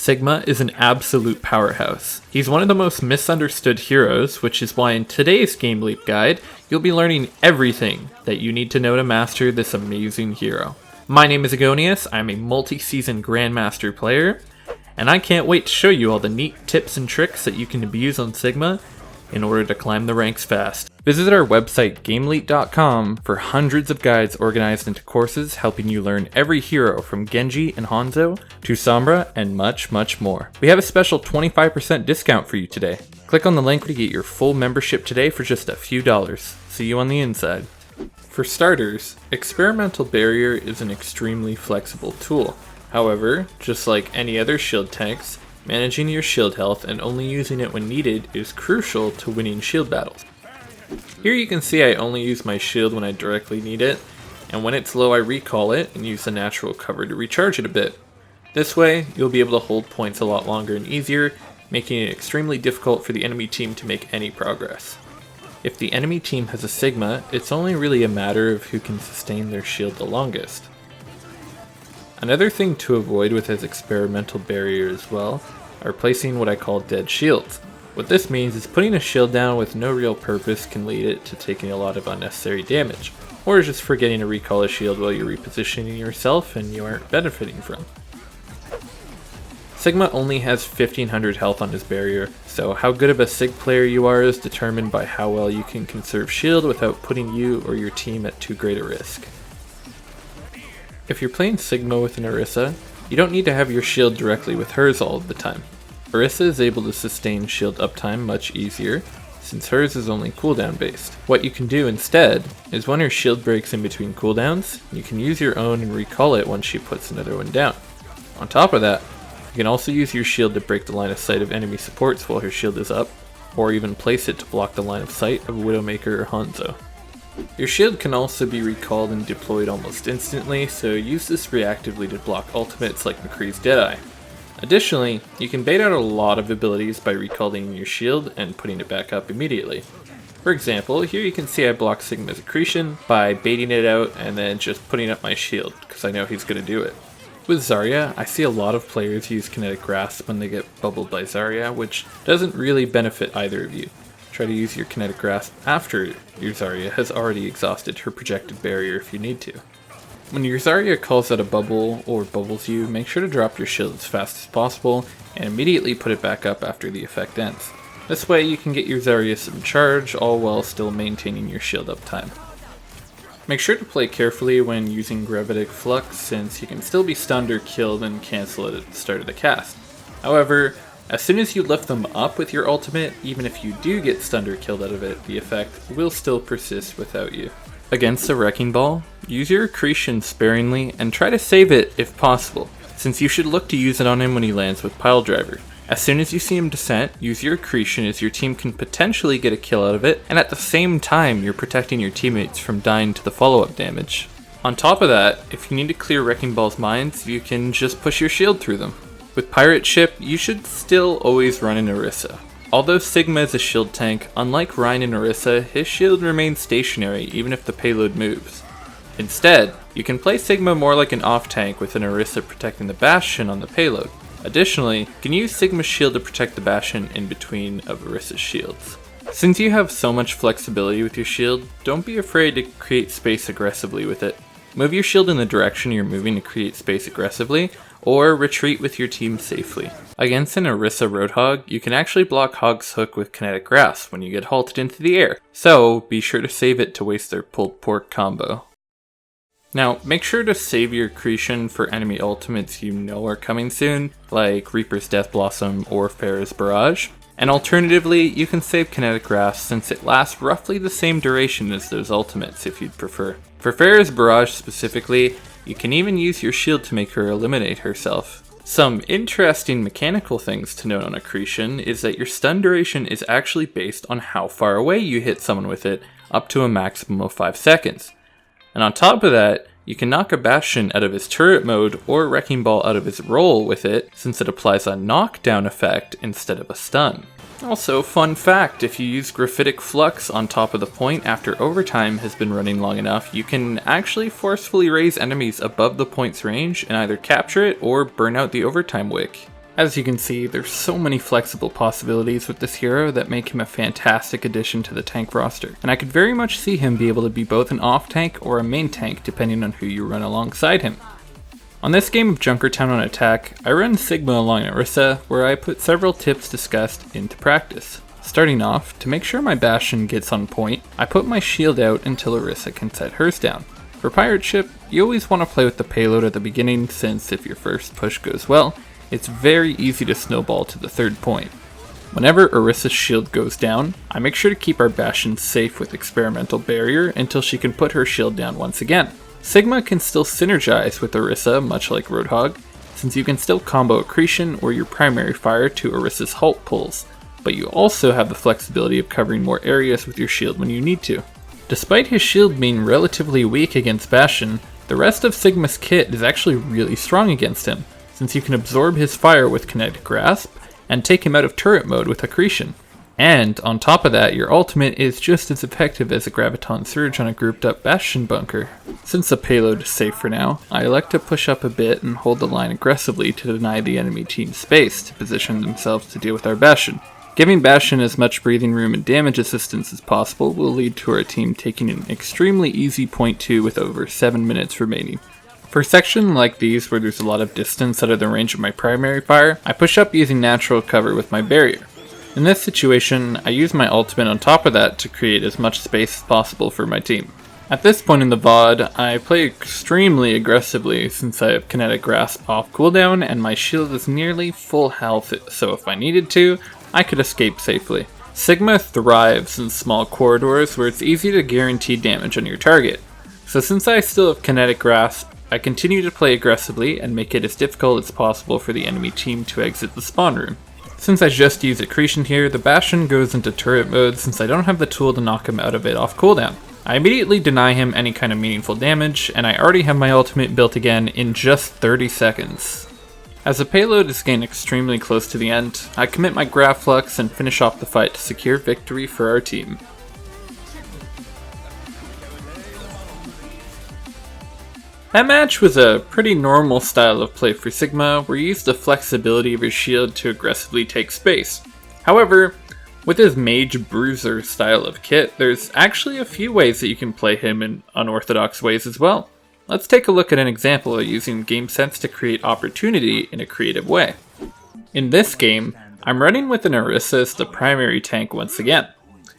Sigma is an absolute powerhouse. He's one of the most misunderstood heroes, which is why in today's GameLeap guide, you'll be learning everything that you need to know to master this amazing hero. My name is Agonius, I'm a multi-season Grandmaster player, and I can't wait to show you all the neat tips and tricks that you can abuse on Sigma in order to climb the ranks fast. Visit our website GameLeap.com for hundreds of guides organized into courses helping you learn every hero from Genji and Hanzo to Sombra and much, much more. We have a special 25% discount for you today. Click on the link to get your full membership today for just a few dollars. See you on the inside. For starters, Experimental Barrier is an extremely flexible tool. However, just like any other shield tanks, managing your shield health and only using it when needed is crucial to winning shield battles. Here you can see I only use my shield when I directly need it, and when it's low I recall it and use the natural cover to recharge it a bit. This way, you'll be able to hold points a lot longer and easier, making it extremely difficult for the enemy team to make any progress. If the enemy team has a Sigma, it's only really a matter of who can sustain their shield the longest. Another thing to avoid with his Experimental Barrier as well are placing what I call dead shields. What this means is putting a shield down with no real purpose can lead it to taking a lot of unnecessary damage, or just forgetting to recall a shield while you're repositioning yourself and you aren't benefiting from. Sigma only has 1500 health on his barrier, so how good of a Sig player you are is determined by how well you can conserve shield without putting you or your team at too great a risk. If you're playing Sigma with an Orisa, you don't need to have your shield directly with hers all of the time. Orisa is able to sustain shield uptime much easier, since hers is only cooldown based. What you can do instead is when her shield breaks in between cooldowns, you can use your own and recall it once she puts another one down. On top of that, you can also use your shield to break the line of sight of enemy supports while her shield is up, or even place it to block the line of sight of Widowmaker or Hanzo. Your shield can also be recalled and deployed almost instantly, so use this reactively to block ultimates like McCree's Deadeye. Additionally, you can bait out a lot of abilities by recalling your shield and putting it back up immediately. For example, here you can see I block Sigma's accretion by baiting it out and then just putting up my shield, because I know he's going to do it. With Zarya, I see a lot of players use Kinetic Grasp when they get bubbled by Zarya, which doesn't really benefit either of you. Try to use your Kinetic Grasp after your Zarya has already exhausted her projected barrier if you need to. When your Zarya calls out a bubble or bubbles you, make sure to drop your shield as fast as possible and immediately put it back up after the effect ends. This way you can get your Zarya some charge all while still maintaining your shield uptime. Make sure to play carefully when using Gravitic Flux, since you can still be stunned or killed and cancel it at the start of the cast. However, as soon as you lift them up with your ultimate, even if you do get stunned or killed out of it, the effect will still persist without you. Against a Wrecking Ball, use your accretion sparingly and try to save it if possible, since you should look to use it on him when he lands with Pile Driver. As soon as you see him descent, use your accretion as your team can potentially get a kill out of it, and at the same time you're protecting your teammates from dying to the follow-up damage. On top of that, if you need to clear Wrecking Ball's mines, you can just push your shield through them. With Pirate Ship, you should still always run an Orisa. Although Sigma is a shield tank, unlike Rein and Orisa, his shield remains stationary even if the payload moves. Instead, you can play Sigma more like an off-tank with an Orisa protecting the Bastion on the payload. Additionally, you can use Sigma's shield to protect the Bastion in between of Orisa's shields. Since you have so much flexibility with your shield, don't be afraid to create space aggressively with it. Move your shield in the direction you're moving to create space aggressively, or retreat with your team safely. Against an Orisa Roadhog, you can actually block Hog's Hook with Kinetic Grasp when you get halted into the air, so be sure to save it to waste their pulled pork combo. Now, make sure to save your accretion for enemy ultimates you know are coming soon, like Reaper's Death Blossom or Pharah's Barrage. And alternatively, you can save Kinetic Grasp since it lasts roughly the same duration as those ultimates if you'd prefer. For Pharah's Barrage specifically, you can even use your shield to make her eliminate herself. Some interesting mechanical things to note on accretion is that your stun duration is actually based on how far away you hit someone with it, up to a maximum of 5 seconds. And on top of that, you can knock a Bastion out of his turret mode or Wrecking Ball out of his roll with it, since it applies a knockdown effect instead of a stun. Also, fun fact, if you use Graphitic Flux on top of the point after overtime has been running long enough, you can actually forcefully raise enemies above the point's range and either capture it or burn out the overtime wick. As you can see, there's so many flexible possibilities with this hero that make him a fantastic addition to the tank roster, and I could very much see him be able to be both an off tank or a main tank depending on who you run alongside him. On this game of Junkertown on Attack, I run Sigma along Orisa, where I put several tips discussed into practice. Starting off, to make sure my Bastion gets on point, I put my shield out until Orisa can set hers down. For Pirate Ship, you always want to play with the payload at the beginning, since if your first push goes well, it's very easy to snowball to the third point. Whenever Orisa's shield goes down, I make sure to keep our Bastion safe with Experimental Barrier until she can put her shield down once again. Sigma can still synergize with Orisa, much like Roadhog, since you can still combo Accretion or your primary fire to Orisa's Halt pulls, but you also have the flexibility of covering more areas with your shield when you need to. Despite his shield being relatively weak against Bastion, the rest of Sigma's kit is actually really strong against him, since you can absorb his fire with Kinetic Grasp and take him out of turret mode with Accretion. And on top of that, your ultimate is just as effective as a Graviton Surge on a grouped up Bastion bunker. Since the payload is safe for now, I elect to push up a bit and hold the line aggressively to deny the enemy team space to position themselves to deal with our Bastion. Giving Bastion as much breathing room and damage assistance as possible will lead to our team taking an extremely easy point 2 with over 7 minutes remaining. For a section like these where there's a lot of distance out of the range of my primary fire, I push up using natural cover with my barrier. In this situation, I use my ultimate on top of that to create as much space as possible for my team. At this point in the VOD, I play extremely aggressively since I have Kinetic Grasp off cooldown and my shield is nearly full health, so if I needed to, I could escape safely. Sigma thrives in small corridors where it's easy to guarantee damage on your target. So since I still have Kinetic Grasp, I continue to play aggressively and make it as difficult as possible for the enemy team to exit the spawn room. Since I just use Accretion here, the Bastion goes into turret mode since I don't have the tool to knock him out of it off cooldown. I immediately deny him any kind of meaningful damage, and I already have my ultimate built again in just 30 seconds. As the payload is getting extremely close to the end, I commit my Grav Flux and finish off the fight to secure victory for our team. That match was a pretty normal style of play for Sigma, where you use the flexibility of his shield to aggressively take space. However, with his Mage Bruiser style of kit, there's actually a few ways that you can play him in unorthodox ways as well. Let's take a look at an example of using game sense to create opportunity in a creative way. In this game, I'm running with an Orisa as the primary tank once again.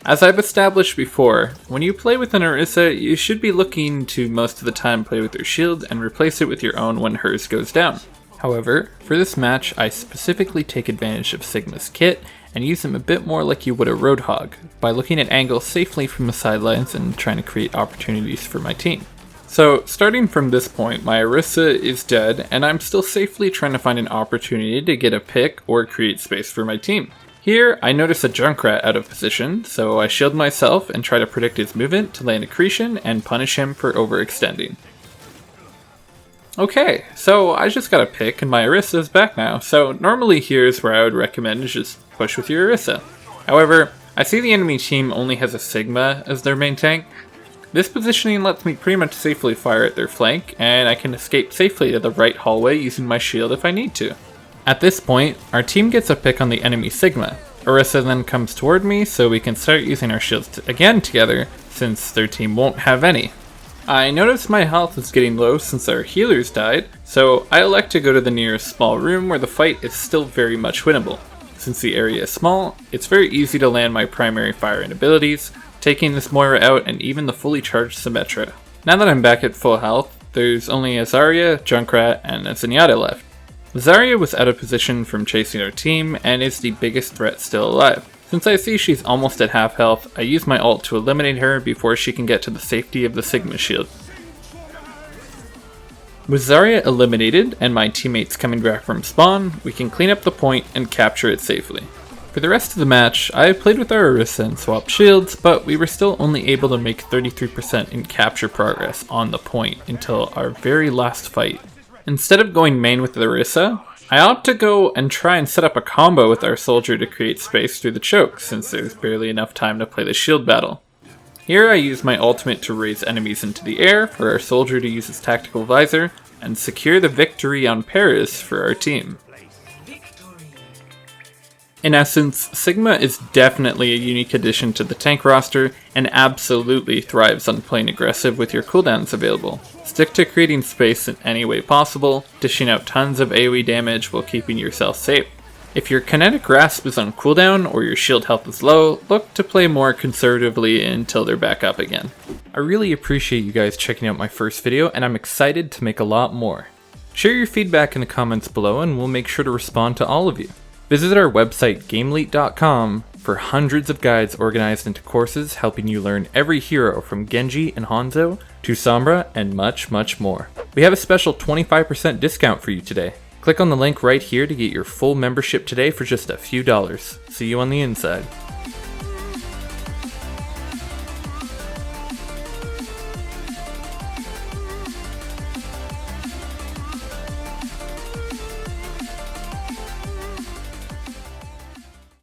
As I've established before, when you play with an Orisa, you should be looking to most of the time play with their shield and replace it with your own when hers goes down. However, for this match, I specifically take advantage of Sigma's kit and use him a bit more like you would a Roadhog, by looking at angles safely from the sidelines and trying to create opportunities for my team. So, starting from this point, my Orisa is dead, and I'm still safely trying to find an opportunity to get a pick or create space for my team. Here, I notice a Junkrat out of position, so I shield myself and try to predict his movement to land Accretion and punish him for overextending. Okay, so I just got a pick and my Orisa is back now, so normally here's where I would recommend is just push with your Orisa. However, I see the enemy team only has a Sigma as their main tank. This positioning lets me pretty much safely fire at their flank, and I can escape safely to the right hallway using my shield if I need to. At this point, our team gets a pick on the enemy Sigma. Orisa then comes toward me so we can start using our shields again together since their team won't have any. I notice my health is getting low since our healers died, so I elect to go to the nearest small room where the fight is still very much winnable. Since the area is small, it's very easy to land my primary fire and abilities, taking this Moira out and even the fully charged Symmetra. Now that I'm back at full health, there's only a Zarya, Junkrat, and a Zenyatta left. Zarya was out of position from chasing our team and is the biggest threat still alive. Since I see she's almost at half health, I use my ult to eliminate her before she can get to the safety of the Sigma shield. With Zarya eliminated and my teammates coming back from spawn, we can clean up the point and capture it safely. For the rest of the match, I played with our Orisa and swapped shields, but we were still only able to make 33% in capture progress on the point until our very last fight. Instead of going main with the Orisa, I opt to go and try and set up a combo with our soldier to create space through the choke, since there's barely enough time to play the shield battle. Here I use my ultimate to raise enemies into the air for our soldier to use his tactical visor, and secure the victory on Paris for our team. In essence, Sigma is definitely a unique addition to the tank roster, and absolutely thrives on playing aggressive with your cooldowns available. Stick to creating space in any way possible, dishing out tons of AoE damage while keeping yourself safe. If your kinetic grasp is on cooldown or your shield health is low, look to play more conservatively until they're back up again. I really appreciate you guys checking out my first video, and I'm excited to make a lot more. Share your feedback in the comments below and we'll make sure to respond to all of you. Visit our website GameLeap.com for hundreds of guides organized into courses helping you learn every hero from Genji and Hanzo to Sombra and much, much more. We have a special 25% discount for you today. Click on the link right here to get your full membership today for just a few dollars. See you on the inside.